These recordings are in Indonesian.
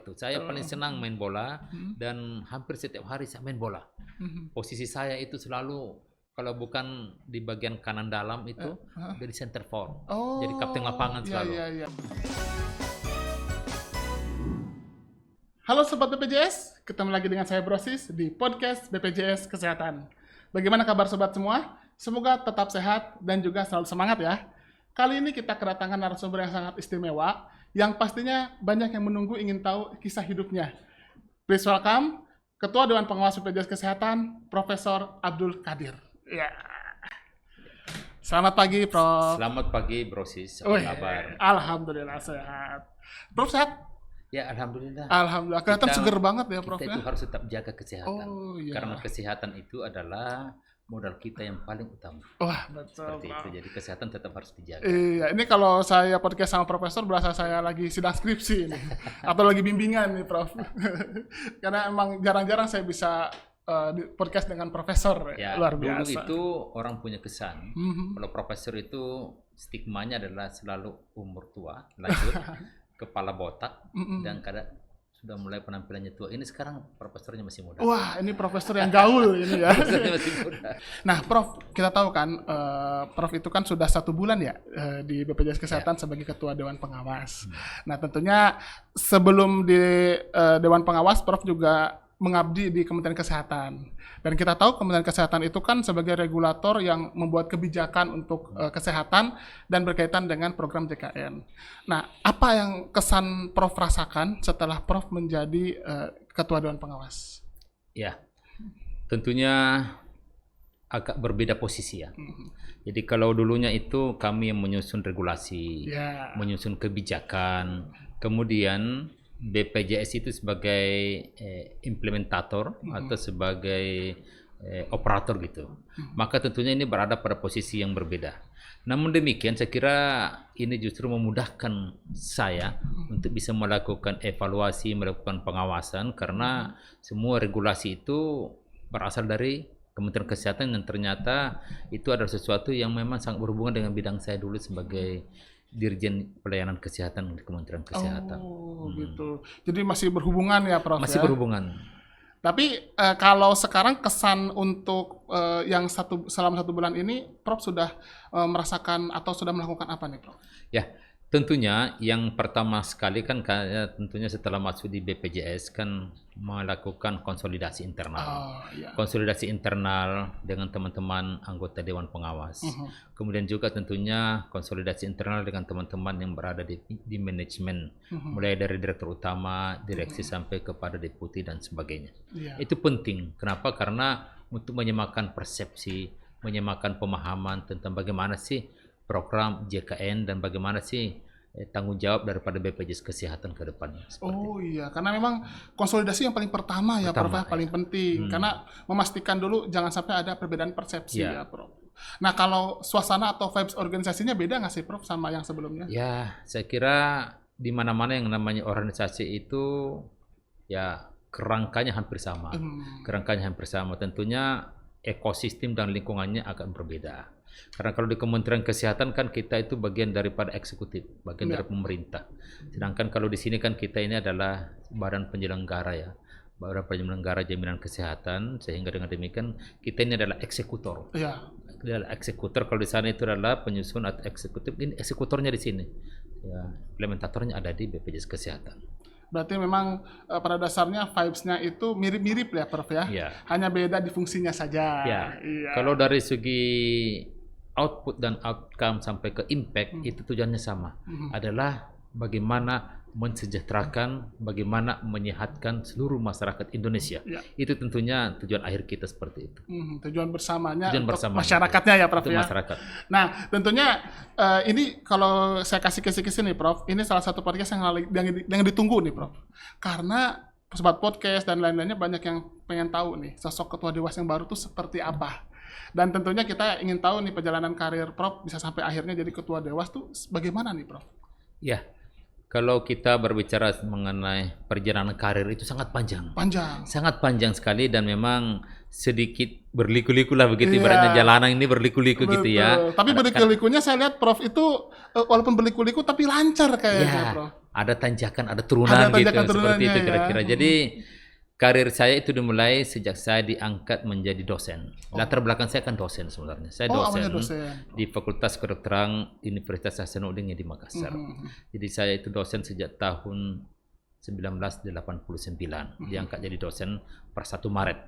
waktu. Saya paling senang main bola dan hampir setiap hari saya main bola. Posisi saya itu selalu kalau bukan di bagian kanan dalam itu dari center forward. Jadi kapten lapangan selalu. Iya. Halo Sobat BPJS, ketemu lagi dengan saya Brosis di podcast BPJS Kesehatan. Bagaimana kabar Sobat semua? Semoga tetap sehat dan juga selalu semangat ya. Kali ini kita kedatangan narasumber yang sangat istimewa, yang pastinya banyak yang menunggu ingin tahu kisah hidupnya. Please welcome Ketua Dewan Pengawas BPJS Kesehatan, Profesor Abdul Qadir. Ya. Selamat pagi, Prof. Selamat pagi, Brosis. Apa kabar? Alhamdulillah sehat. Prof sehat? Ya, alhamdulillah. Alhamdulillah. Kelihatan seger banget ya, Prof. Kita itu harus tetap jaga kesehatan. Iya. Karena kesehatan itu adalah modal kita yang paling utama. Wah, betul. Seperti itu. Jadi kesehatan tetap harus dijaga. Iya, ini kalau saya podcast sama Profesor berasa saya lagi sidang skripsi nih. Atau lagi bimbingan nih, Prof. Karena emang jarang-jarang saya bisa di podcast dengan Profesor. Ya, luar dulu biasa. itu orang punya kesan. Kalau profesor itu stigmanya adalah selalu umur tua, lanjut, kepala botak, dan kadang sudah mulai penampilannya tua. Ini sekarang profesornya masih muda. Wah, ini profesor yang gaul ini ya. Profesornya masih muda. Nah, Prof, kita tahu kan, Prof itu kan sudah 1 bulan ya di BPJS Kesehatan sebagai Ketua Dewan Pengawas. Nah, tentunya sebelum di Dewan Pengawas, Prof juga mengabdi di Kementerian Kesehatan. Dan kita tahu Kementerian Kesehatan itu kan sebagai regulator yang membuat kebijakan untuk kesehatan dan berkaitan dengan program JKN. Nah, apa yang kesan Prof rasakan setelah Prof menjadi Ketua Dewan Pengawas? Ya, tentunya agak berbeda posisi ya. Jadi kalau dulunya itu kami yang menyusun regulasi, menyusun kebijakan, kemudian BPJS itu sebagai implementator atau sebagai operator gitu. Maka tentunya ini berada pada posisi yang berbeda. Namun demikian saya kira ini justru memudahkan saya untuk bisa melakukan evaluasi, melakukan pengawasan karena semua regulasi itu berasal dari Kementerian Kesehatan dan ternyata itu adalah sesuatu yang memang sangat berhubungan dengan bidang saya dulu sebagai Dirjen Pelayanan Kesehatan di Kementerian Kesehatan. Oh, gitu. Jadi masih berhubungan ya, Prof? Masih berhubungan. Tapi kalau sekarang kesan untuk yang selama 1 bulan ini, Prof sudah merasakan atau sudah melakukan apa nih, Prof? Ya, tentunya yang pertama sekali kan tentunya setelah masuk di BPJS kan melakukan konsolidasi internal. Konsolidasi internal dengan teman-teman anggota Dewan Pengawas. Kemudian juga tentunya konsolidasi internal dengan teman-teman yang berada di manajemen. Mulai dari direktur utama, direksi sampai kepada deputi dan sebagainya. Itu penting. Kenapa? Karena untuk menyamakan persepsi, menyamakan pemahaman tentang bagaimana sih program JKN dan bagaimana sih tanggung jawab daripada BPJS Kesehatan ke depannya. Iya, karena memang konsolidasi yang paling pertama ya, Prof, paling penting. Karena memastikan dulu jangan sampai ada perbedaan persepsi ya, Prof. Nah, kalau suasana atau vibes organisasinya beda nggak sih, Prof, sama yang sebelumnya? Ya, saya kira di mana-mana yang namanya organisasi itu ya kerangkanya hampir sama. Kerangkanya hampir sama. Tentunya ekosistem dan lingkungannya akan berbeda. Karena kalau di Kementerian Kesehatan kan kita itu bagian daripada eksekutif, bagian dari pemerintah. Sedangkan kalau di sini kan kita ini adalah badan penyelenggara ya, badan penyelenggara jaminan kesehatan, sehingga dengan demikian kita ini adalah eksekutor. Adalah eksekutor. Kalau di sana itu adalah penyusun atau eksekutif, ini eksekutornya di sini. Ya, implementatornya ada di BPJS Kesehatan. Berarti memang pada dasarnya vibes-nya itu mirip-mirip ya, Prof ya? Hanya beda di fungsinya saja. Kalau dari segi output dan outcome sampai ke impact itu tujuannya sama. Adalah bagaimana mensejahterakan, bagaimana menyehatkan seluruh masyarakat Indonesia. Itu tentunya tujuan akhir kita seperti itu. Tujuan bersamanya untuk masyarakatnya ya, Prof ya. Masyarakat. Nah, tentunya ini kalau saya kasih kisi-kisi nih, Prof, ini salah satu podcast yang ditunggu nih, Prof. Karena sobat podcast dan lain-lainnya banyak yang pengen tahu nih sosok ketua dewas yang baru tuh seperti apa. Dan tentunya kita ingin tahu nih perjalanan karir Prof bisa sampai akhirnya jadi ketua dewas tuh bagaimana nih, Prof? Ya, kalau kita berbicara mengenai perjalanan karir itu sangat panjang. Sangat panjang sekali dan memang sedikit berliku-liku lah begitu. Ibaratnya jalanan ini berliku-liku gitu ya. Tapi berliku-likunya saya lihat Prof itu walaupun berliku-liku tapi lancar kayaknya, Prof. ada tanjakan, ada turunan gitu, seperti itu kira-kira. Jadi karir saya itu dimulai sejak saya diangkat menjadi dosen. Latar belakang saya kan dosen sebenarnya. Saya dosen di Fakultas Kedokteran Universitas Hasanuddin di Makassar. Jadi saya itu dosen sejak tahun 1989. Diangkat jadi dosen per 1 Maret.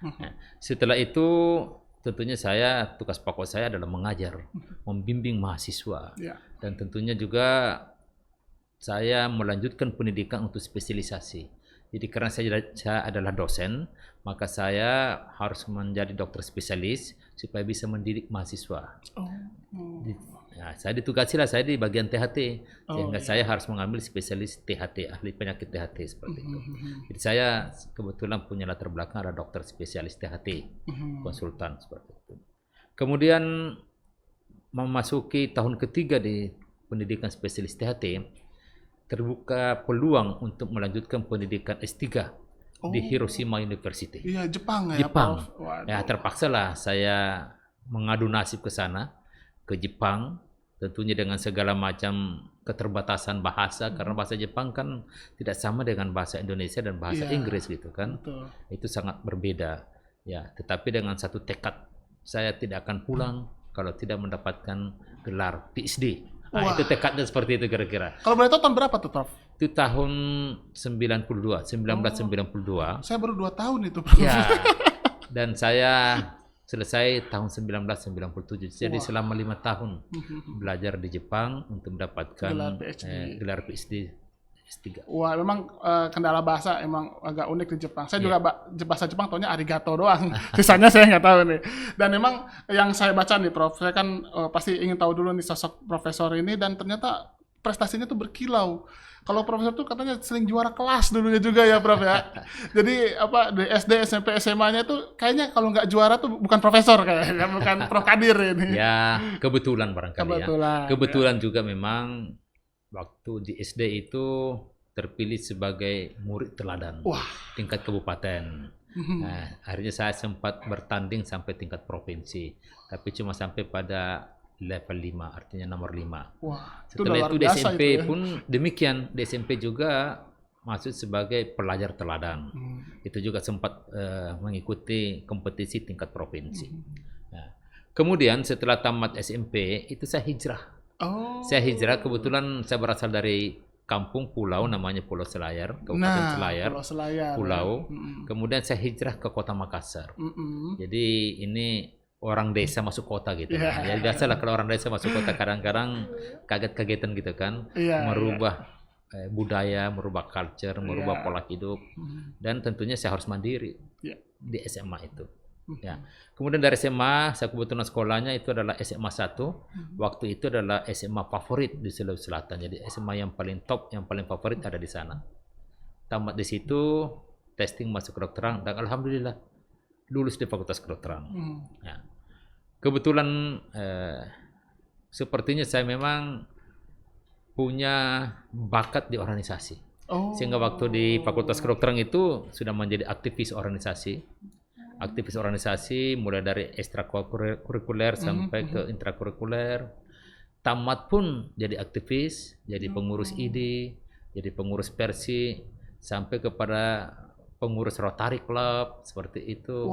Nah, setelah itu tentunya tugas pokok saya adalah mengajar, membimbing mahasiswa. Dan tentunya juga saya melanjutkan pendidikan untuk spesialisasi. Jadi karena saya adalah dosen, maka saya harus menjadi dokter spesialis supaya bisa mendidik mahasiswa. Ya, saya ditugasilah saya di bagian THT, sehingga saya harus mengambil spesialis THT, ahli penyakit THT seperti itu. Jadi saya kebetulan punya latar belakang ada dokter spesialis THT, konsultan seperti itu. Kemudian memasuki tahun ketiga di pendidikan spesialis THT, terbuka peluang untuk melanjutkan pendidikan S3 di Hiroshima University. Iya, Jepang ya. Jepang. Ya, terpaksa lah saya mengadu nasib ke sana, ke Jepang, tentunya dengan segala macam keterbatasan bahasa, karena bahasa Jepang kan tidak sama dengan bahasa Indonesia dan bahasa Inggris gitu kan. Betul. Itu sangat berbeda. Ya, tetapi dengan satu tekad, saya tidak akan pulang kalau tidak mendapatkan gelar PhD. Nah, itu tekadnya seperti itu kira-kira. Kalau boleh tahu tahun berapa tuh, Prof? Itu tahun 1992. Saya baru 2 tahun itu, Prof. Ya. Dan saya selesai tahun 1997. Jadi selama 5 tahun belajar di Jepang untuk mendapatkan gelar PhD S3. Wah, memang kendala bahasa emang agak unik di Jepang. Saya juga bahasa Jepang taunya arigato doang. Sisanya saya nggak tahu nih. Dan memang yang saya baca nih, Prof, saya kan pasti ingin tahu dulu nih sosok profesor ini, dan ternyata prestasinya tuh berkilau. Kalau profesor tuh katanya sering juara kelas dulunya juga ya, Prof ya. Jadi di SD, SMP, SMA-nya tuh kayaknya kalau nggak juara tuh bukan profesor kayaknya, bukan Prof Kadir ini. Ya, kebetulan barangkali ya. Kebetulan juga memang waktu di SD itu terpilih sebagai murid teladan tingkat kabupaten. Nah, akhirnya saya sempat bertanding sampai tingkat provinsi, tapi cuma sampai pada level 5, artinya nomor 5. Setelah itu di SMP pun demikian, di SMP juga masuk sebagai pelajar teladan. Itu juga sempat mengikuti kompetisi tingkat provinsi. Nah, kemudian setelah tamat SMP itu saya hijrah. Saya hijrah, kebetulan saya berasal dari kampung pulau namanya Pulau Selayar, Kabupaten Selayar. Pulau. Kemudian saya hijrah ke Kota Makassar. Jadi ini orang desa masuk kota gitu. Ya biasalah kalau orang desa masuk kota kadang-kadang kaget-kagetan gitu kan, merubah budaya, merubah culture, merubah pola hidup. Dan tentunya saya harus mandiri di SMA itu. Ya. Kemudian dari SMA, saya kebetulan sekolahnya itu adalah SMA 1. Waktu itu adalah SMA favorit di Sulawesi Selatan. Jadi SMA yang paling top, yang paling favorit ada di sana. Tamat di situ, testing masuk kedokteran, dan alhamdulillah lulus di Fakultas Kedokteran. Ya. Kebetulan sepertinya saya memang punya bakat di organisasi. Sehingga waktu di Fakultas Kedokteran itu sudah menjadi aktivis organisasi. Aktivis organisasi mulai dari ekstrakurikuler sampai ke intrakurikuler. Tamat pun jadi aktivis, jadi pengurus ID, jadi pengurus Persi, sampai kepada pengurus Rotary Club seperti itu.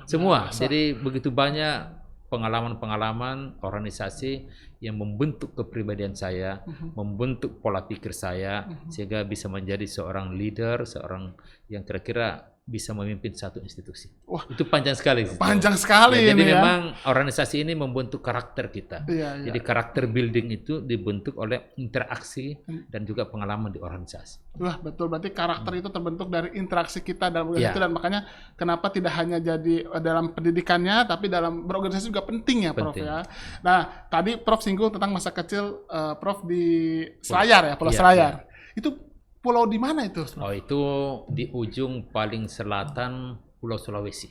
Semua. Jadi begitu banyak pengalaman-pengalaman organisasi yang membentuk kepribadian saya, membentuk pola pikir saya, sehingga bisa menjadi seorang leader, seorang yang kira-kira bisa memimpin satu institusi. Itu panjang sekali. Panjang sekali ya, ini jadi memang organisasi ini membentuk karakter kita. Jadi karakter building itu dibentuk oleh interaksi dan juga pengalaman di organisasi. Wah, betul. Berarti karakter itu terbentuk dari interaksi kita dalam organisasi, dan makanya kenapa tidak hanya jadi dalam pendidikannya, tapi dalam berorganisasi juga penting ya, Prof ya. Nah, tadi Prof singgung tentang masa kecil Prof di Selayar ya, Pulau Selayar. Itu pulau di mana itu? Itu di ujung paling selatan Pulau Sulawesi.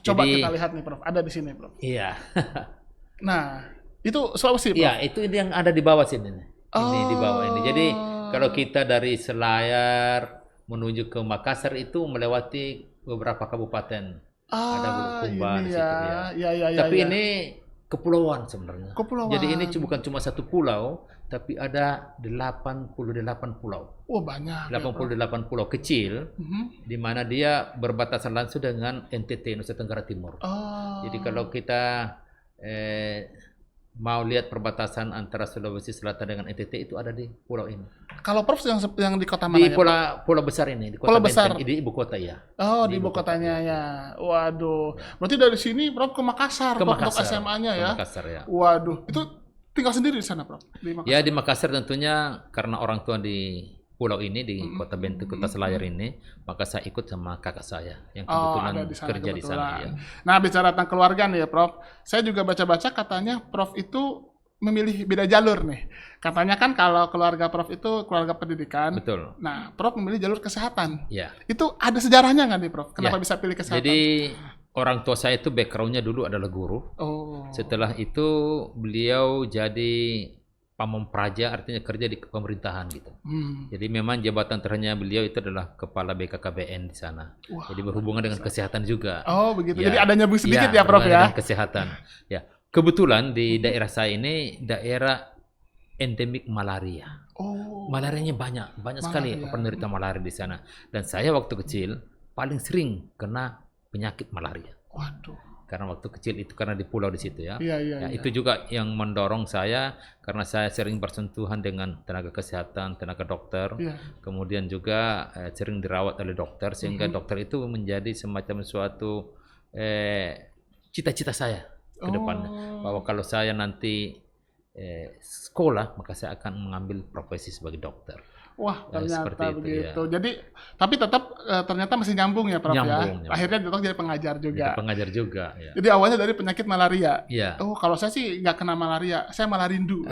Coba kita lihat nih, Prof. Ada di sini, Prof. Iya. Nah, itu Sulawesi, Prof. Iya, itu yang ada di bawah sini. Ini di bawah ini. Jadi kalau kita dari Selayar menuju ke Makassar itu melewati beberapa kabupaten. Ada Bulukumba di situ ya. Tapi ini kepulauan sebenarnya. Kepulauan. Jadi ini bukan cuma satu pulau, tapi ada 88 pulau. Oh, banyak. 88 pulau kecil, di mana dia berbatasan langsung dengan NTT, Nusa Tenggara Timur. Jadi kalau kita mau lihat perbatasan antara Sulawesi Selatan dengan NTT itu ada di pulau ini. Kalau Prof yang di kota mana? Di pulau besar ini, di kota Benteng, di ibu kota ya. Oh, di ibu kotanya ya. Waduh. Berarti dari sini Prof ke Makassar, untuk SMA-nya ya. Makassar ya. Waduh, itu tinggal sendiri di sana, Prof? Di Makassar. Ya, di Makassar tentunya karena orang tua di pulau ini, di kota Benteng, kota Selayar ini, maka saya ikut sama kakak saya yang kebetulan kerja di sana. Ya. Nah, bicara tentang keluarga nih ya, Prof. Saya juga baca-baca katanya Prof itu memilih beda jalur nih. Katanya kan kalau keluarga Prof itu keluarga pendidikan. Betul. Nah, Prof memilih jalur kesehatan. Ya. Itu ada sejarahnya nggak nih, Prof? Kenapa bisa pilih kesehatan? Jadi orang tua saya itu background-nya dulu adalah guru. Setelah itu beliau jadi pamong praja, artinya kerja di pemerintahan gitu. Jadi memang jabatan terakhirnya beliau itu adalah kepala BKKBN di sana. Jadi berhubungan dengan kesehatan juga. Oh, begitu. Ya. Jadi ada nyambung sedikit ya, Prof ya. Kesehatan. Ya. Kebetulan di daerah saya ini daerah endemik malaria. Malarianya banyak sekali penderita malaria di sana. Dan saya waktu kecil paling sering kena penyakit malaria. Waduh. Karena waktu kecil itu karena di pulau di situ ya. Iya. Itu juga yang mendorong saya karena saya sering bersentuhan dengan tenaga kesehatan, tenaga dokter. Kemudian juga sering dirawat oleh dokter sehingga dokter itu menjadi semacam suatu cita-cita saya ke depannya. Bahwa kalau saya nanti sekolah maka saya akan mengambil profesi sebagai dokter. Wah, ternyata begitu. Ya. Jadi, tapi tetap ternyata masih nyambung ya, Prof ya. Akhirnya Dok jadi pengajar juga. Pengajar juga. Ya. Jadi awalnya dari penyakit malaria. Iya. Oh, kalau saya sih nggak kena malaria, saya malah rindu.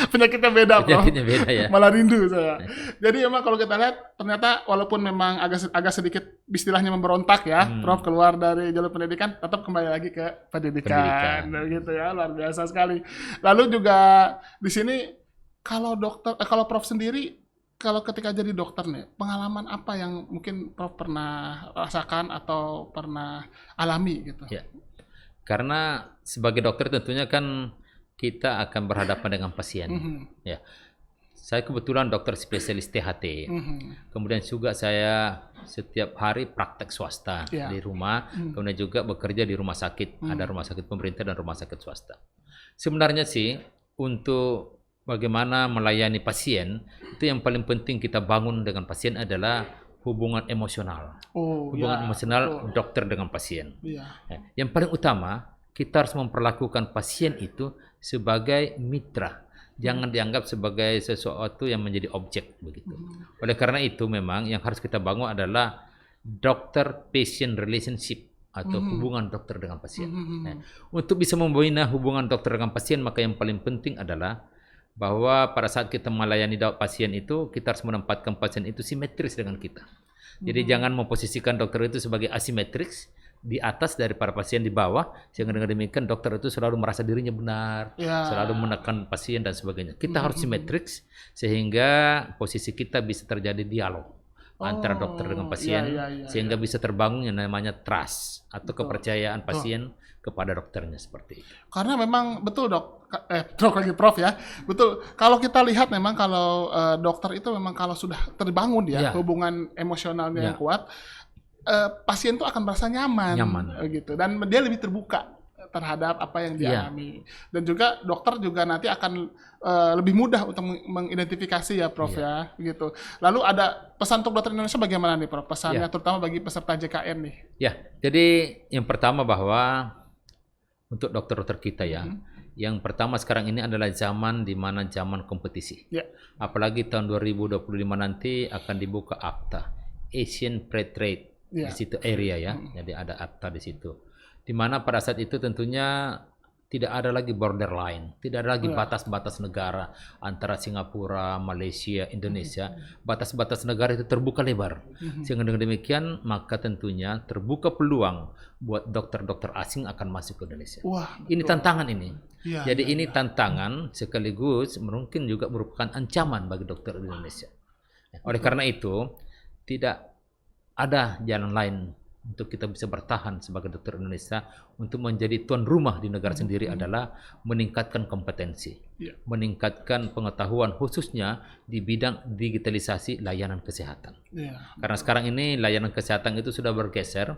Penyakitnya beda, Prof. Penyakitnya beda ya. Malah rindu saya. Jadi emang kalau kita lihat, ternyata walaupun memang agak sedikit istilahnya memberontak ya, Prof keluar dari jalur pendidikan, tetap kembali lagi ke pendidikan. Gitu ya, luar biasa sekali. Lalu juga di sini kalau Prof sendiri, kalau ketika jadi dokter nih, pengalaman apa yang mungkin Prof pernah rasakan atau pernah alami gitu? Ya, karena sebagai dokter tentunya kan kita akan berhadapan dengan pasien. Ya, saya kebetulan dokter spesialis THT. Kemudian juga saya setiap hari praktek swasta di rumah. Kemudian juga bekerja di rumah sakit. Ada rumah sakit pemerintah dan rumah sakit swasta. Sebenarnya sih untuk bagaimana melayani pasien, itu yang paling penting kita bangun dengan pasien adalah hubungan emosional. Hubungan emosional dokter dengan pasien. Yang paling utama, kita harus memperlakukan pasien itu sebagai mitra. Jangan dianggap sebagai sesuatu yang menjadi objek begitu. Oleh karena itu memang yang harus kita bangun adalah dokter-patient relationship atau hubungan dokter dengan pasien. Untuk bisa membina hubungan dokter dengan pasien, maka yang paling penting adalah bahwa pada saat kita melayani pasien itu, kita harus menempatkan pasien itu simetris dengan kita. Jadi jangan memposisikan dokter itu sebagai asimetris, di atas dari para pasien di bawah, sehingga dengan demikian dokter itu selalu merasa dirinya benar, selalu menekan pasien dan sebagainya. Kita harus simetris, sehingga posisi kita bisa terjadi dialog antara dokter dengan pasien, sehingga bisa terbangun yang namanya trust atau kepercayaan pasien kepada dokternya seperti itu. Karena memang betul Prof ya, betul. Kalau kita lihat memang kalau dokter itu memang kalau sudah terbangun hubungan emosionalnya yang kuat, pasien tuh akan merasa nyaman gitu, dan dia lebih terbuka terhadap apa yang dialami. Dan juga dokter juga nanti akan lebih mudah untuk mengidentifikasi ya, Prof ya, gitu. Lalu ada pesan untuk dokter Indonesia bagaimana nih, Prof? Pesannya terutama bagi peserta JKN nih. Ya, jadi yang pertama bahwa untuk dokter-dokter kita ya, yang pertama sekarang ini adalah zaman di mana zaman kompetisi. Apalagi tahun 2025 nanti akan dibuka AFTA, Asian Free Trade di situ area ya. Jadi ada AFTA di situ. Di mana pada saat itu tentunya tidak ada lagi borderline, tidak ada lagi batas-batas negara antara Singapura, Malaysia, Indonesia. Batas-batas negara itu terbuka lebar. Sehingga dengan demikian maka tentunya terbuka peluang buat dokter-dokter asing akan masuk ke Indonesia. Ini tantangan ini. Jadi ini tantangan sekaligus mungkin juga merupakan ancaman bagi dokter di Indonesia. Oleh karena itu tidak ada jalan lain untuk kita bisa bertahan sebagai dokter Indonesia untuk menjadi tuan rumah di negara sendiri adalah meningkatkan kompetensi, meningkatkan pengetahuan khususnya di bidang digitalisasi layanan kesehatan. Karena sekarang ini layanan kesehatan itu sudah bergeser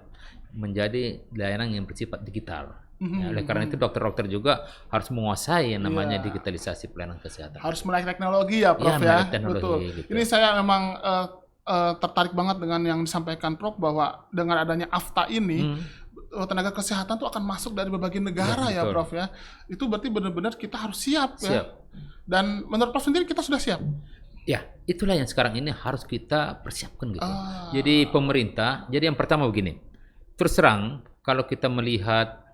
menjadi layanan yang bersifat digital. Oleh karena itu dokter-dokter juga harus menguasai yang namanya digitalisasi pelayanan kesehatan. Harus melek teknologi ya, Prof ya. Betul. Gitu. Ini saya memang tertarik banget dengan yang disampaikan Prof bahwa dengan adanya AFTA ini tenaga kesehatan tuh akan masuk dari berbagai negara ya, Prof ya. Itu berarti benar-benar kita harus siap ya. Dan menurut Prof sendiri kita sudah siap. Ya, itulah yang sekarang ini harus kita persiapkan gitu. Jadi pemerintah, jadi yang pertama begini. Terus terang kalau kita melihat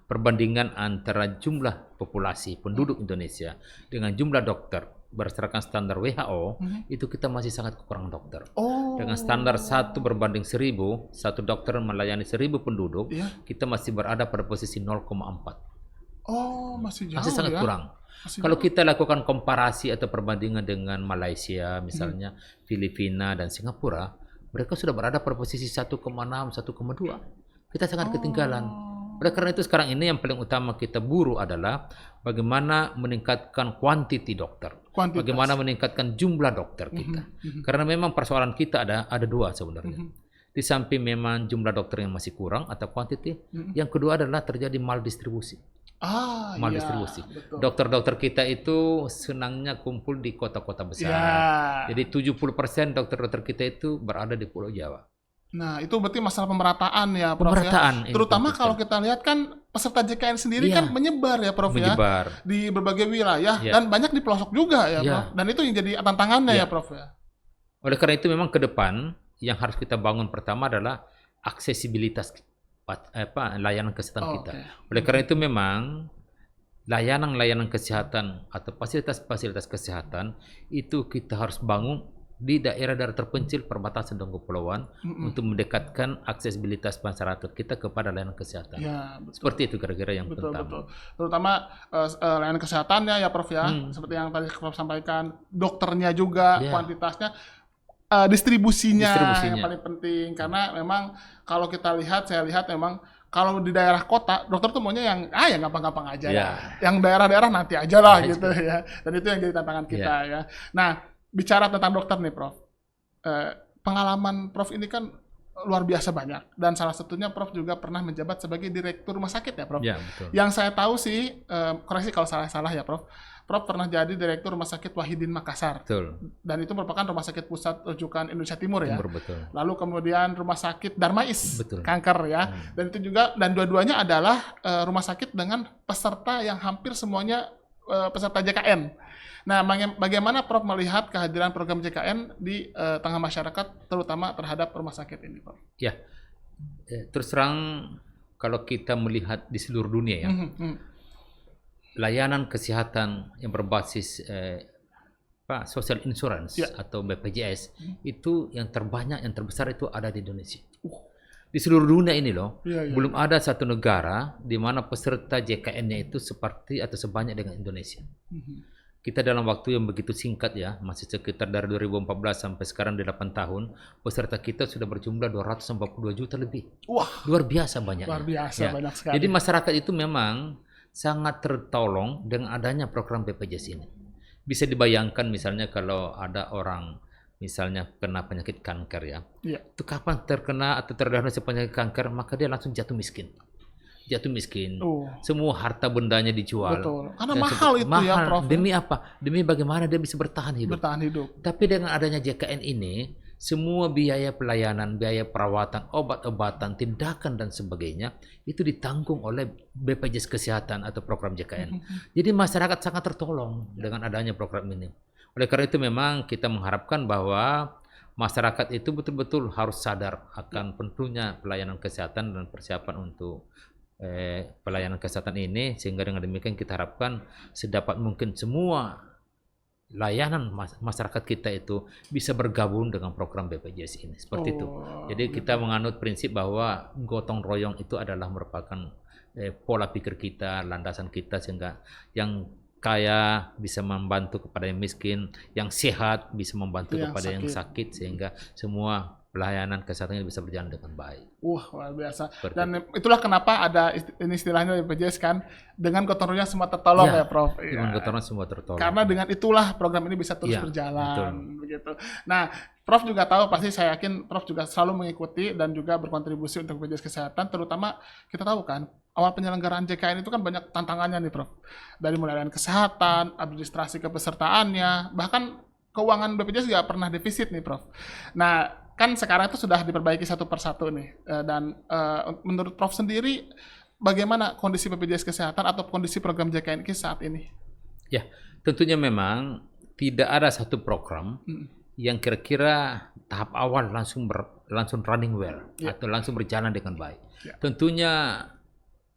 perbandingan antara jumlah populasi penduduk Indonesia dengan jumlah dokter berdasarkan standar WHO, itu kita masih sangat kekurangan dokter. Dengan standar 1 berbanding 1000, satu dokter melayani 1000 penduduk, kita masih berada pada posisi 0,4. Masih jauh, masih sangat kurang. Kalau kita lakukan komparasi atau perbandingan dengan Malaysia misalnya, Filipina dan Singapura, mereka sudah berada pada posisi 1,6, 1,2. Kita sangat ketinggalan. Oleh karena itu sekarang ini yang paling utama kita buru adalah bagaimana meningkatkan kuantiti dokter. Bagaimana meningkatkan jumlah dokter kita. Karena memang persoalan kita ada dua sebenarnya. Di samping memang jumlah dokter yang masih kurang atau kuantiti, yang kedua adalah terjadi maldistribusi. Maldistribusi. Dokter-dokter kita itu senangnya kumpul di kota-kota besar. Jadi 70% dokter-dokter kita itu berada di Pulau Jawa. Nah, itu berarti masalah pemerataan ya, Prof ya. Terutama kalau kita lihat kan peserta JKN sendiri kan menyebar ya, Prof ya. Di berbagai wilayah dan banyak di pelosok juga ya, Prof. Dan itu yang jadi tantangannya ya, Prof ya. Oleh karena itu memang ke depan yang harus kita bangun pertama adalah aksesibilitas layanan kesehatan kita. Oleh karena itu memang layanan-layanan kesehatan atau fasilitas-fasilitas kesehatan itu kita harus bangun di daerah-daerah terpencil, perbatasan dan kepulauan untuk mendekatkan aksesibilitas masyarakat kita kepada layanan kesehatan. Seperti itu kira-kira yang pertama. Terutama layanan kesehatannya ya, Prof ya. Seperti yang tadi Prof sampaikan, dokternya juga, kuantitasnya, distribusinya yang paling penting. Karena memang kalau kita lihat, saya lihat memang kalau di daerah kota, dokter tuh maunya yang gampang-gampang aja ya. Yang daerah-daerah nanti aja lah gitu ya. Dan itu yang jadi tantangan kita ya. Nah, bicara tentang dokter nih, Prof. Pengalaman Prof ini kan luar biasa banyak. Dan salah satunya Prof juga pernah menjabat sebagai direktur rumah sakit ya, Prof. Betul. Yang saya tahu sih, koreksi kalau salah ya, Prof. Prof pernah jadi direktur rumah sakit Wahidin Makassar. Betul. Dan itu merupakan rumah sakit pusat rujukan Indonesia Timur ya. Betul. Lalu kemudian rumah sakit Darmais, kanker ya. Dan itu juga, dan dua-duanya adalah rumah sakit dengan peserta yang hampir semuanya peserta JKN. Nah, bagaimana Prof melihat kehadiran program JKN di tengah masyarakat, terutama terhadap rumah sakit ini, Prof? Ya, terus terang kalau kita melihat di seluruh dunia ya, layanan kesehatan yang berbasis social insurance atau BPJS itu yang terbanyak, yang terbesar itu ada di Indonesia. Di seluruh dunia ini loh, belum ada satu negara di mana peserta JKN-nya itu seperti atau sebanyak dengan Indonesia. Kita dalam waktu yang begitu singkat ya, masih sekitar dari 2014 sampai sekarang di 8 tahun, peserta kita sudah berjumlah 242 juta lebih. Wah, luar biasa banyaknya. Luar biasa banyak sekali. Jadi masyarakat itu memang sangat tertolong dengan adanya program BPJS ini. Bisa dibayangkan misalnya kalau ada orang misalnya kena penyakit kanker ya, itu kapan terkena atau terdiagnosis penyakit kanker, maka dia langsung jatuh miskin. Semua harta bendanya dijual. Betul. Karena mahal itu ya, Prof. Demi apa? Demi bagaimana dia bisa bertahan hidup. Tapi dengan adanya JKN ini, semua biaya pelayanan, biaya perawatan, obat-obatan, tindakan dan sebagainya itu ditanggung oleh BPJS Kesehatan atau program JKN. Jadi masyarakat sangat tertolong dengan adanya program ini. Oleh karena itu memang kita mengharapkan bahwa masyarakat itu betul-betul harus sadar akan pentingnya pelayanan kesehatan dan persiapan untuk pelayanan kesehatan ini, sehingga dengan demikian kita harapkan sedapat mungkin semua layanan masyarakat kita itu bisa bergabung dengan program BPJS ini, seperti itu. Jadi kita menganut prinsip bahwa gotong royong itu adalah merupakan pola pikir kita, landasan kita, sehingga yang kaya bisa membantu kepada yang miskin, yang sehat bisa membantu kepada yang sakit, sehingga semua pelayanan kesehatan bisa berjalan dengan baik. Wah, luar biasa. Dan itulah kenapa ada ini istilahnya BPJS kan, dengan gotong royong semua tertolong ya, Prof. Dengan gotong royong semua tertolong. Karena dengan itulah program ini bisa terus berjalan, begitu. Nah, Prof juga tahu, pasti saya yakin Prof juga selalu mengikuti dan juga berkontribusi untuk BPJS Kesehatan, terutama kita tahu kan, awal penyelenggaraan JKN itu kan banyak tantangannya nih, Prof. Dari mulai layanan kesehatan, administrasi kepesertaannya, bahkan keuangan BPJS juga pernah defisit nih, Prof. Nah, kan sekarang itu sudah diperbaiki satu persatu nih, dan menurut Prof sendiri, bagaimana kondisi BPJS Kesehatan atau kondisi program JKN saat ini? Ya, tentunya memang tidak ada satu program yang kira-kira tahap awal langsung running well atau langsung berjalan dengan baik. Tentunya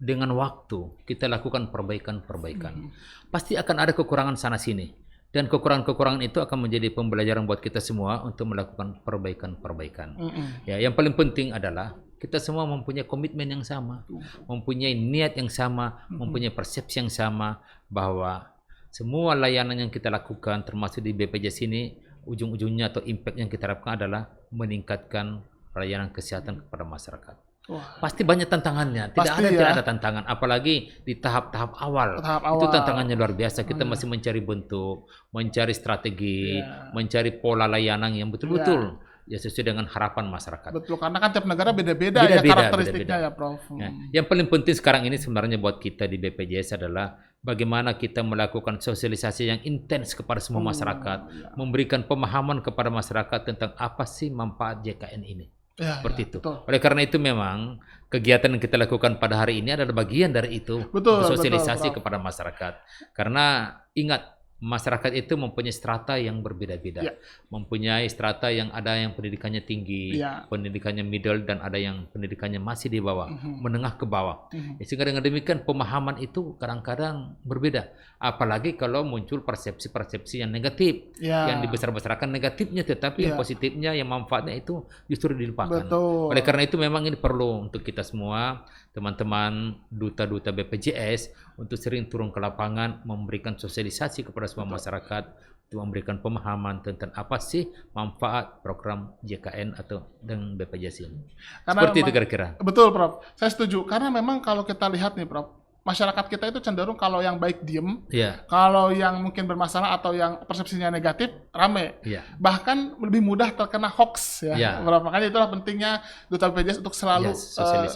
dengan waktu kita lakukan perbaikan-perbaikan. Pasti akan ada kekurangan sana sini. Dan kekurangan-kekurangan itu akan menjadi pembelajaran buat kita semua untuk melakukan perbaikan-perbaikan. Ya, yang paling penting adalah kita semua mempunyai komitmen yang sama, mempunyai niat yang sama, mempunyai persepsi yang sama, bahwa semua layanan yang kita lakukan termasuk di BPJS ini, ujung-ujungnya atau impact yang kita harapkan adalah meningkatkan layanan kesehatan kepada masyarakat. Wah. Pasti banyak tantangannya, tidak ada tantangan, apalagi di tahap-tahap awal. Itu tantangannya luar biasa. Kita masih mencari bentuk, mencari strategi, mencari pola layanan yang betul-betul ya sesuai dengan harapan masyarakat. Betul, karena kan tiap negara beda-beda ya karakteristiknya ya, Prof. Yang paling penting sekarang ini sebenarnya buat kita di BPJS adalah bagaimana kita melakukan sosialisasi yang intens kepada semua masyarakat, memberikan pemahaman kepada masyarakat tentang apa sih manfaat JKN ini. Seperti itu. Betul. Oleh karena itu memang kegiatan yang kita lakukan pada hari ini adalah bagian dari itu, sosialisasi kepada masyarakat. Karena ingat, masyarakat itu mempunyai strata yang berbeda-beda, mempunyai strata yang ada yang pendidikannya tinggi, pendidikannya middle, dan ada yang pendidikannya masih di bawah, menengah ke bawah. Sehingga dengan demikian pemahaman itu kadang-kadang berbeda, apalagi kalau muncul persepsi-persepsi yang negatif, yang dibesar-besarkan negatifnya, tetapi yang positifnya, yang manfaatnya itu justru dilupakan. Oleh karena itu memang ini perlu untuk kita semua, teman-teman duta-duta BPJS, untuk sering turun ke lapangan, memberikan sosialisasi kepada semua masyarakat, untuk memberikan pemahaman tentang apa sih manfaat program JKN atau dengan BPJS ini. Seperti itu kira-kira. Betul, Prof. Saya setuju. Karena memang kalau kita lihat nih, Prof, masyarakat kita itu cenderung kalau yang baik diem, kalau yang mungkin bermasalah atau yang persepsinya negatif rame, bahkan lebih mudah terkena hoax ya. Makanya itulah pentingnya duta BPJS untuk selalu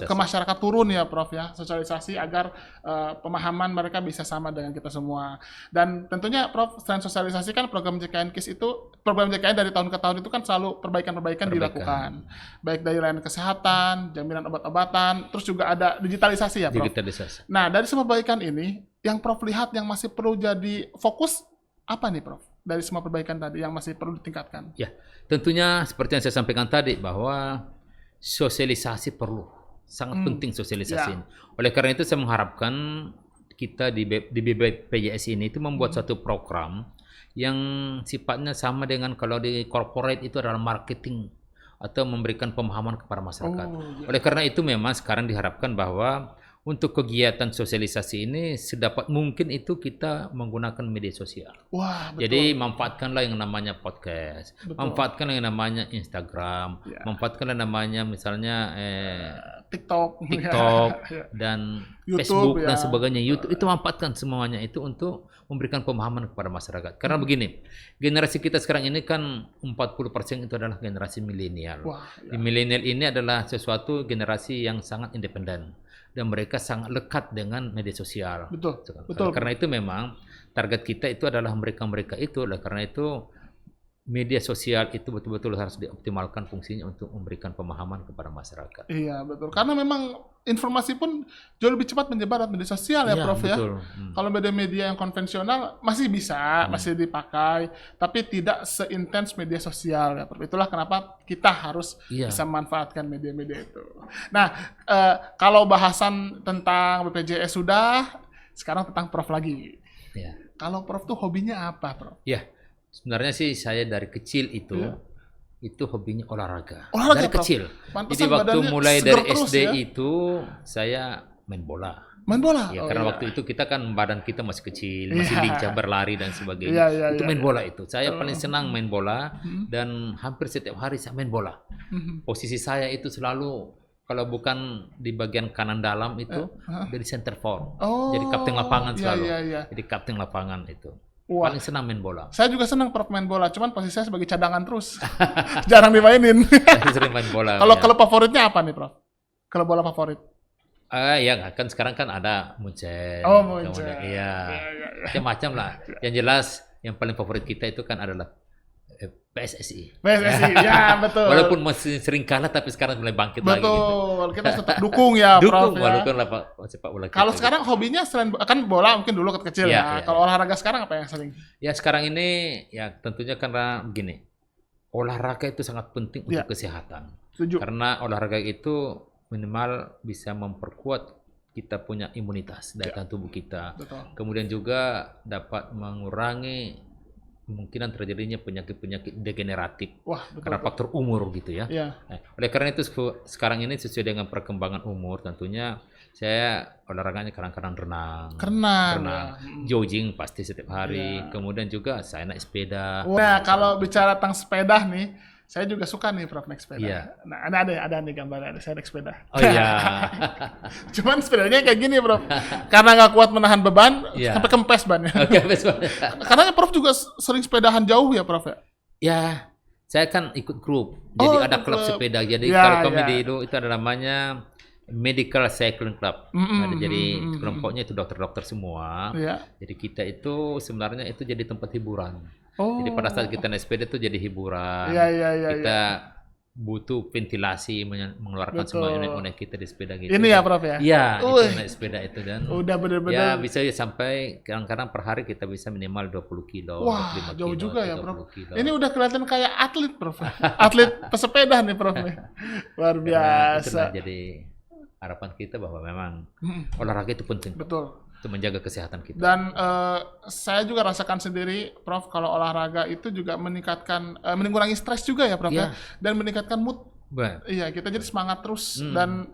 ke masyarakat turun ya, Prof ya, sosialisasi agar pemahaman mereka bisa sama dengan kita semua. Dan tentunya, Prof, selain sosialisasi kan program JKN KIS itu, program JKN dari tahun ke tahun itu kan selalu perbaikan-perbaikan dilakukan, baik dari layanan kesehatan, jaminan obat-obatan, terus juga ada digitalisasi ya, Prof. Nah, dari semua perbaikan ini, yang Prof lihat yang masih perlu jadi fokus apa nih, Prof? Dari semua perbaikan tadi yang masih perlu ditingkatkan. Ya, tentunya seperti yang saya sampaikan tadi, bahwa sosialisasi perlu, sangat penting sosialisasi. Oleh karena itu saya mengharapkan kita di BPJS ini itu membuat satu program yang sifatnya sama dengan kalau di corporate itu adalah marketing atau memberikan pemahaman kepada masyarakat. Oleh karena itu memang sekarang diharapkan bahwa untuk kegiatan sosialisasi ini sedapat mungkin itu kita menggunakan media sosial. Wah, betul. Jadi manfaatkanlah yang namanya podcast, manfaatkanlah yang namanya Instagram, manfaatkanlah namanya misalnya TikTok dan YouTube, Facebook dan sebagainya, YouTube. Itu manfaatkan semuanya itu untuk memberikan pemahaman kepada masyarakat. Karena begini, generasi kita sekarang ini kan 40% itu adalah generasi milenial. Milenial ini adalah sesuatu generasi yang sangat independen. Dan mereka sangat lekat dengan media sosial. Betul. Karena itu memang target kita itu adalah mereka-mereka itu. Oleh karena itu media sosial itu betul-betul harus dioptimalkan fungsinya untuk memberikan pemahaman kepada masyarakat. Iya, betul. Karena memang informasi pun jauh lebih cepat menyebar lewat media sosial ya, Prof betul. Ya. Kalau media-media yang konvensional masih bisa, masih dipakai, tapi tidak seintens media sosial ya, Prof. Itulah kenapa kita harus bisa memanfaatkan media-media itu. Nah, kalau bahasan tentang BPJS sudah, sekarang tentang Prof lagi. Kalau Prof tuh hobinya apa, Prof? Sebenarnya sih saya dari kecil itu hobinya olahraga. Dari kecil. Jadi waktu mulai dari SD itu saya main bola. Main bola? Ya, karena waktu itu kita kan badan kita masih kecil, masih lincah berlari dan sebagainya. Itu main bola itu. Saya paling senang main bola dan hampir setiap hari saya main bola. Posisi saya itu selalu kalau bukan di bagian kanan dalam itu dari center forward. Jadi kapten lapangan selalu. Jadi kapten lapangan itu. Wah. Paling senang main bola. Saya juga senang Prof main bola, cuman posisi saya sebagai cadangan terus. Jarang dimainin. Saya sering main bola. Kalau favoritnya apa nih, Prof? Kalau bola favorit? Ya kan sekarang kan ada Munchen. Oh, Munchen. Iya. Macam-macam lah. Yang jelas yang paling favorit kita itu kan adalah PSSI. PSSI, ya betul. Walaupun masih sering kalah tapi sekarang mulai bangkit lagi. Betul. Kita tetap dukung ya, Prof. Walaupun sepak bola. Kalau sekarang hobinya selain kan bola mungkin dulu kecil ya. Kalau olahraga sekarang apa yang sering? Ya sekarang ini ya tentunya karena begini. Olahraga itu sangat penting untuk kesehatan. Setuju. Karena olahraga itu minimal bisa memperkuat kita punya imunitas daya tahan tubuh kita. Betul. Kemudian juga dapat mengurangi kemungkinan terjadinya penyakit-penyakit degeneratif. Wah, betul. Karena faktor umur gitu ya. Iya. Nah, oleh karena itu sekarang ini sesuai dengan perkembangan umur tentunya saya olahraganya kadang-kadang renang. Jogging pasti setiap hari. Kemudian juga saya naik sepeda. Nah, kalau bicara tentang sepeda nih, saya juga suka nih Prof naik sepeda. Iya. Nah, ada nih gambarnya, saya naik sepeda. Oh iya. Cuman sepedanya kayak gini, Prof. Karena nggak kuat menahan beban, sampai kempes bannya. Kempes ban. Karena Prof juga sering sepedahan jauh ya, Prof ya? Ya, saya kan ikut grup. Jadi ada klub sepeda. Jadi kalau kami di itu ada namanya Medical Cycling Club. Jadi kelompoknya itu dokter-dokter semua. Jadi kita itu sebenarnya itu jadi tempat hiburan. Jadi pada saat kita naik sepeda itu jadi hiburan. Kita butuh ventilasi mengeluarkan semua unek-unek kita di sepeda gitu. Ini ya Prof ya? Iya, itu naik sepeda itu dan udah bener-bener. Ya bisa ya sampai kadang-kadang per hari kita bisa minimal 20 kilo. Wah, 25 jauh kilo, juga ya Prof. Kilo. Ini udah kelihatan kayak atlet Prof. Atlet pesepeda nih Prof. Luar biasa. Jadi harapan kita bahwa memang olahraga itu penting. Betul. Untuk menjaga kesehatan kita. Dan saya juga rasakan sendiri, Prof, kalau olahraga itu juga meningkatkan, mengurangi stres juga ya, Prof ya, dan meningkatkan mood. Iya, kita jadi semangat terus dan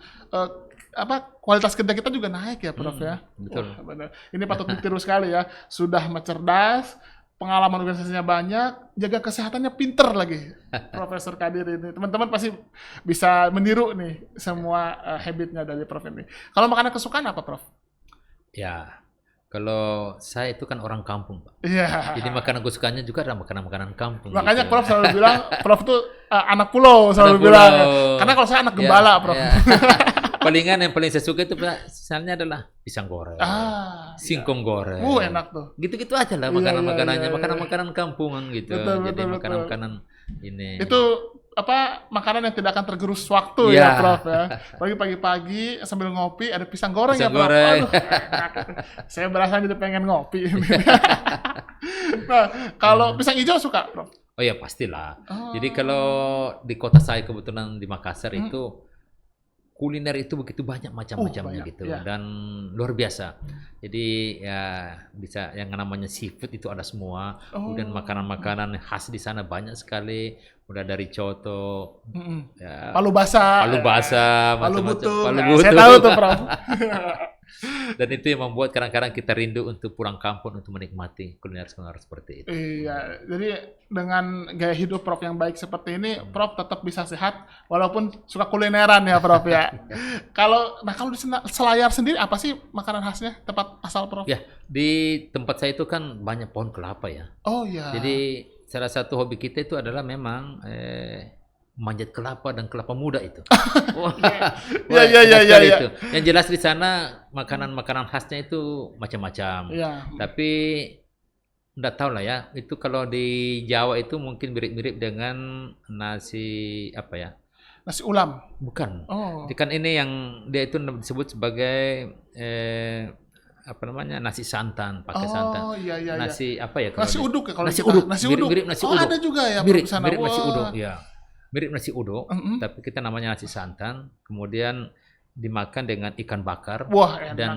kualitas kerja kita juga naik ya, Prof ya. Betul. Wah, benar. Ini patut ditiru sekali ya. Sudah cerdas, pengalaman organisasinya banyak, jaga kesehatannya pinter lagi, Profesor Kadir ini. Teman-teman pasti bisa meniru nih semua habitnya dari Prof ini. Kalau makanan kesukaan apa, Prof? Ya, kalau saya itu kan orang kampung, Pak. Iya. Jadi makanan kesukaannya juga adalah makanan kampung. Makanya gitu. Prof selalu bilang, Prof tuh anak pulau selalu bilang. Karena kalau saya anak gembala, Prof. Palingan yang paling saya suka itu misalnya adalah pisang goreng, singkong goreng. Enak tuh. Gitu-gitu aja lah makanan-makanannya, makanan-makanan kampungan gitu. Jadi makanan-makanan ini. Itu makanan yang tidak akan tergerus waktu ya Prof ya. Pagi-pagi sambil ngopi ada pisang goreng ya Prof. Aduh, saya berasa jadi pengen ngopi. Nah, kalau pisang hijau suka Prof? Oh ya pastilah. Jadi kalau di kota saya kebetulan di Makassar itu kuliner itu begitu banyak macam-macamnya gitu dan luar biasa. Jadi ya bisa yang namanya seafood itu ada semua. Kemudian makanan-makanan khas di sana banyak sekali. Udah dari coto, palu basah, palu butuh. Saya tahu tuh Prof. Dan itu yang membuat kadang-kadang kita rindu untuk pulang kampung untuk menikmati kuliner seperti itu. Iya, jadi dengan gaya hidup Prof yang baik seperti ini, Prof tetap bisa sehat walaupun suka kulineran ya Prof ya. Kalau di Selayar sendiri apa sih makanan khasnya tempat asal Prof? Ya, di tempat saya itu kan banyak pohon kelapa ya. Oh iya. Jadi salah satu hobi kita itu adalah memang manjat kelapa dan kelapa muda itu. Iya. Itu. Yang jelas di sana makanan-makanan khasnya itu macam-macam. Tapi enggak tahu lah ya. Itu kalau di Jawa itu mungkin mirip-mirip dengan nasi apa ya? Nasi ulam. Bukan. Kan ini yang dia itu disebut sebagai nasi santan, pakai santan. Iya. Nasi apa ya? Nasi uduk ya kalau nasi uduk. Mirip nasi uduk. Ada juga ya mirip nasi uduk, ya. Mirip nasi uduk, tapi kita namanya nasi santan. Kemudian dimakan dengan ikan bakar. Wah, enak dan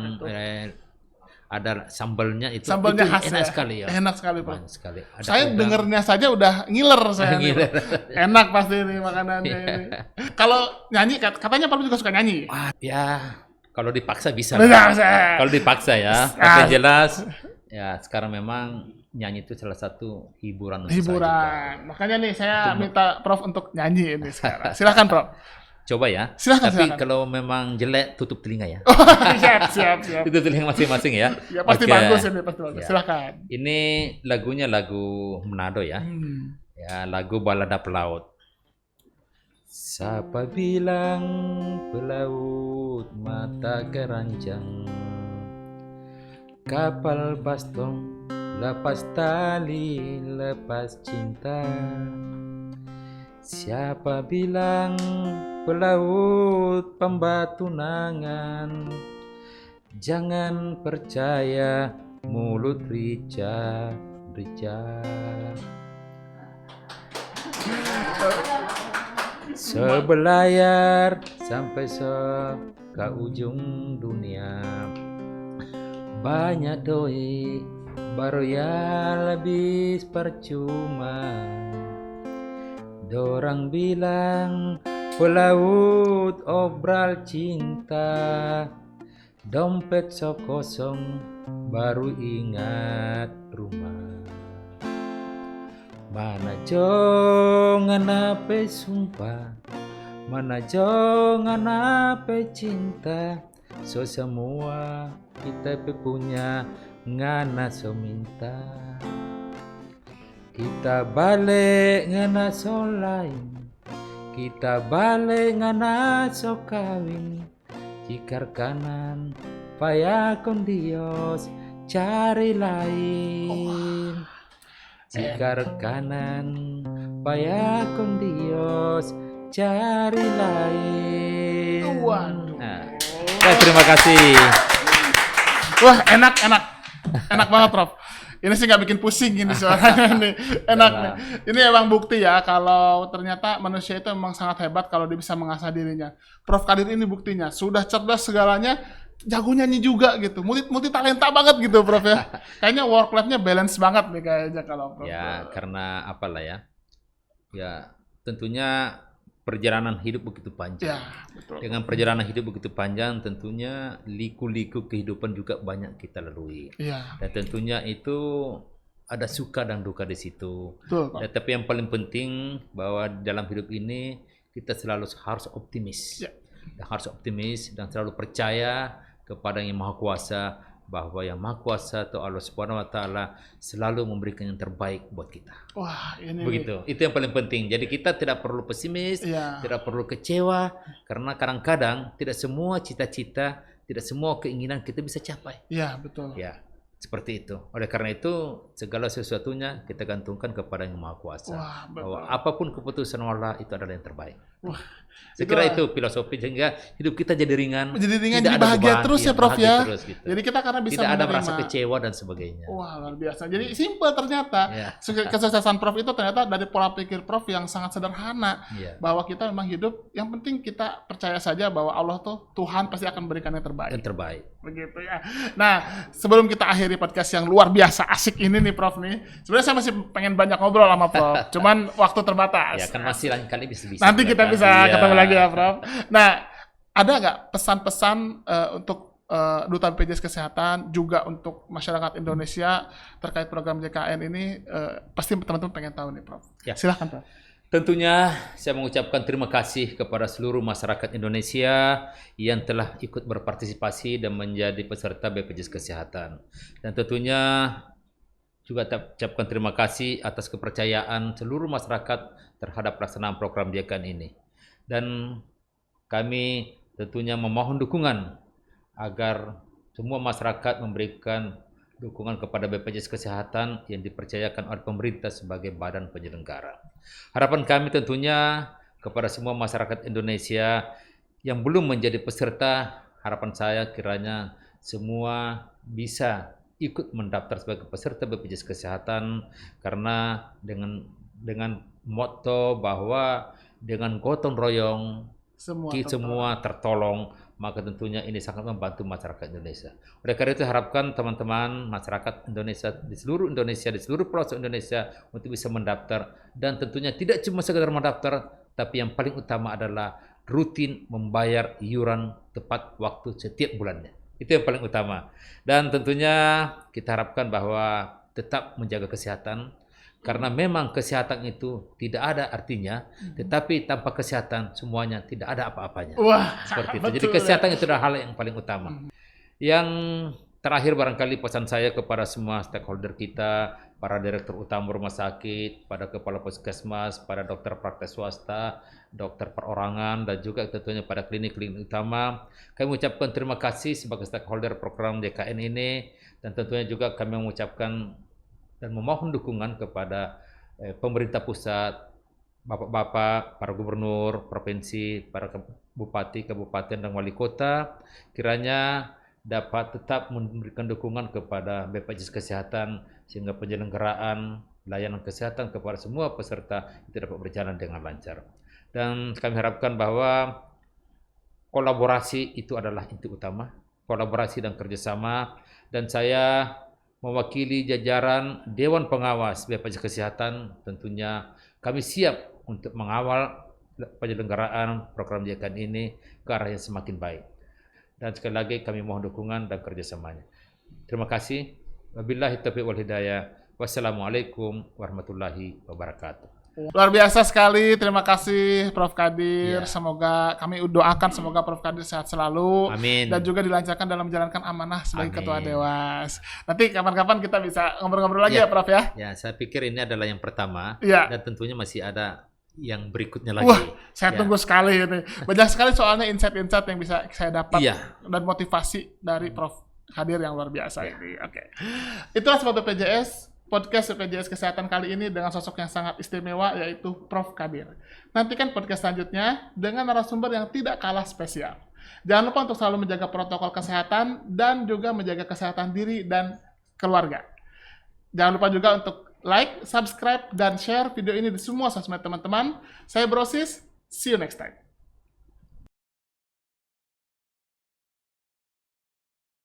ada sambalnya itu. Sambalnya itu khas enak sekali ya. Enak sekali, Pak. Enak sekali. Saya dengernya saja udah ngiler saya. Enak pasti ini makanannya ini. Kalau nyanyi katanya Pak juga suka nyanyi. Ya. Kalau dipaksa bisa. Bisa. Kalau dipaksa ya. Tapi jelas ya sekarang memang nyanyi itu salah satu hiburan untuk saya juga. Makanya nih saya minta Prof untuk nyanyi ini sekarang. Silakan Prof. Coba ya. Silakan, Tapi silakan. kalau memang jelek tutup telinga ya. siap. Itu telinga masing-masing ya. Ya pasti Oke. bagus ini, pasti bagus. Ya. Silakan. Ini lagunya lagu Manado ya. Ya, lagu Balada Pelaut. Siapa bilang pelaut mata keranjang, kapal bastong lepas tali lepas cinta. Siapa bilang pelaut pembatu nangan, jangan percaya mulut rica. Sebelayar sampai ke ujung dunia, banyak doi baru ya lebih percuma. Dorang bilang pelaut obral cinta, dompet so kosong baru ingat rumah. Mana jongan ape sumpah, mana jongan ape cinta, so semua kita punya ngana so minta. Kita balik ngana so lain, kita balik ngana so kawin. Jikar kanan payah kondios cari lain. Jikar kanan payah kondios cari lain. Nah, terima kasih. Wah, enak banget Prof. Ini sih nggak bikin pusing gini suaranya nih, enak nih. Ini emang bukti ya kalau ternyata manusia itu memang sangat hebat kalau dia bisa mengasah dirinya. Prof Kadir ini buktinya, sudah cerdas segalanya, jago nyanyi juga gitu, multi talenta banget gitu Prof ya. Kayaknya work life-nya balance banget nih kayaknya kalau Prof. Ya karena apalah ya, ya tentunya perjalanan hidup begitu panjang. Ya, betul. Dengan perjalanan hidup begitu panjang, tentunya liku-liku kehidupan juga banyak kita lalui. Ya. Dan tentunya itu ada suka dan duka di situ. Betul, Pak. Ya, tapi yang paling penting bahwa dalam hidup ini kita selalu harus optimis. Ya. Dan harus optimis dan selalu percaya kepada Yang Maha Kuasa, bahwa Yang Maha Kuasa atau Allah Subhanahu wa taala selalu memberikan yang terbaik buat kita. Wah, ini Begitu. Itu yang paling penting. Jadi kita tidak perlu pesimis, tidak perlu kecewa, karena kadang-kadang tidak semua cita-cita, tidak semua keinginan kita bisa capai. Iya, betul. Ya, seperti itu. Oleh karena itu, segala sesuatunya kita gantungkan kepada Yang Maha Kuasa. Wah, betul. Bahwa apapun keputusan Allah itu adalah yang terbaik. Wah, saya kira itu filosofi sehingga hidup kita jadi ringan. Jadi bahagia terus ya Prof ya. Terus, gitu. Jadi kita karena bisa tidak ada menerima. merasa kecewa dan sebagainya. Wah, luar biasa. Jadi simple ternyata. Ya. Kesuksesan Prof itu ternyata dari pola pikir Prof yang sangat sederhana. Ya. Bahwa kita memang hidup, yang penting kita percaya saja bahwa Allah tuh Tuhan pasti akan memberikan yang terbaik. Yang terbaik. Begitu ya. Nah, sebelum kita akhiri podcast yang luar biasa asik ini nih Prof nih. Sebenarnya saya masih pengen banyak ngobrol sama Prof. Cuman waktu terbatas. Ya kan masih lain kali bisa. Nanti kita bisa ketemu lagi ya Prof. Nah, ada nggak pesan-pesan untuk Duta BPJS Kesehatan juga untuk masyarakat Indonesia terkait program JKN ini? Pasti teman-teman pengen tahu nih Prof. Ya. Silahkan Prof. Tentunya saya mengucapkan terima kasih kepada seluruh masyarakat Indonesia yang telah ikut berpartisipasi dan menjadi peserta BPJS Kesehatan. Dan tentunya juga ucapkan terima kasih atas kepercayaan seluruh masyarakat terhadap pelaksanaan program JKN ini. Dan kami tentunya memohon dukungan agar semua masyarakat memberikan dukungan kepada BPJS Kesehatan yang dipercayakan oleh pemerintah sebagai badan penyelenggara. Harapan kami tentunya kepada semua masyarakat Indonesia yang belum menjadi peserta, harapan saya kiranya semua bisa ikut mendaftar sebagai peserta BPJS Kesehatan, karena dengan motto bahwa dengan gotong royong semua tertolong, maka tentunya ini sangat membantu masyarakat Indonesia. Oleh karena itu harapkan teman-teman masyarakat Indonesia di seluruh pelosok Indonesia untuk bisa mendaftar, dan tentunya tidak cuma sekedar mendaftar, tapi yang paling utama adalah rutin membayar iuran tepat waktu setiap bulannya. Itu yang paling utama. Dan tentunya kita harapkan bahwa tetap menjaga kesehatan, karena memang kesehatan itu tidak ada artinya, tetapi tanpa kesehatan semuanya tidak ada apa-apanya. Wah, seperti itu. Jadi kesehatan itu adalah hal yang paling utama. Yang terakhir barangkali pesan saya kepada semua stakeholder kita, para direktur utama rumah sakit, pada kepala puskesmas, pada dokter praktek swasta, dokter perorangan, dan juga tentunya pada klinik-klinik utama. Kami mengucapkan terima kasih sebagai stakeholder program JKN ini, dan tentunya juga kami mengucapkan dan memohon dukungan kepada pemerintah pusat, bapak-bapak, para gubernur, provinsi, para bupati, kabupaten, dan wali kota, kiranya dapat tetap memberikan dukungan kepada BPJS Kesehatan sehingga penyelenggaraan layanan kesehatan kepada semua peserta itu dapat berjalan dengan lancar. Dan kami harapkan bahwa kolaborasi itu adalah inti utama, kolaborasi dan kerjasama, dan saya mewakili jajaran Dewan Pengawas BPJS Kesehatan, tentunya kami siap untuk mengawal penyelenggaraan program JKN ini ke arah yang semakin baik. Dan sekali lagi kami mohon dukungan dan kerjasamanya. Terima kasih. Wabillahi taufiq wal hidayah. Wassalamualaikum warahmatullahi wabarakatuh. Luar biasa sekali. Terima kasih Prof. Kadir. Ya. Semoga kami doakan semoga Prof. Kadir sehat selalu. Amin. Dan juga dilancarkan dalam menjalankan amanah sebagai Amin. Ketua Dewas. Nanti kapan-kapan kita bisa ngobrol-ngobrol lagi ya Prof ya. Ya, saya pikir ini adalah yang pertama. Ya. Dan tentunya masih ada yang berikutnya lagi. Wah, saya tunggu sekali ini. Banyak sekali soalnya insight-insight yang bisa saya dapat dan motivasi dari Prof. Kadir yang luar biasa ini. Oke. Itulah Sobat BPJS, podcast BPJS Kesehatan kali ini dengan sosok yang sangat istimewa yaitu Prof. Kadir. Nantikan podcast selanjutnya dengan narasumber yang tidak kalah spesial. Jangan lupa untuk selalu menjaga protokol kesehatan dan juga menjaga kesehatan diri dan keluarga. Jangan lupa juga untuk like, subscribe, dan share video ini di semua sosmed teman-teman. Saya Brosis, see you next time.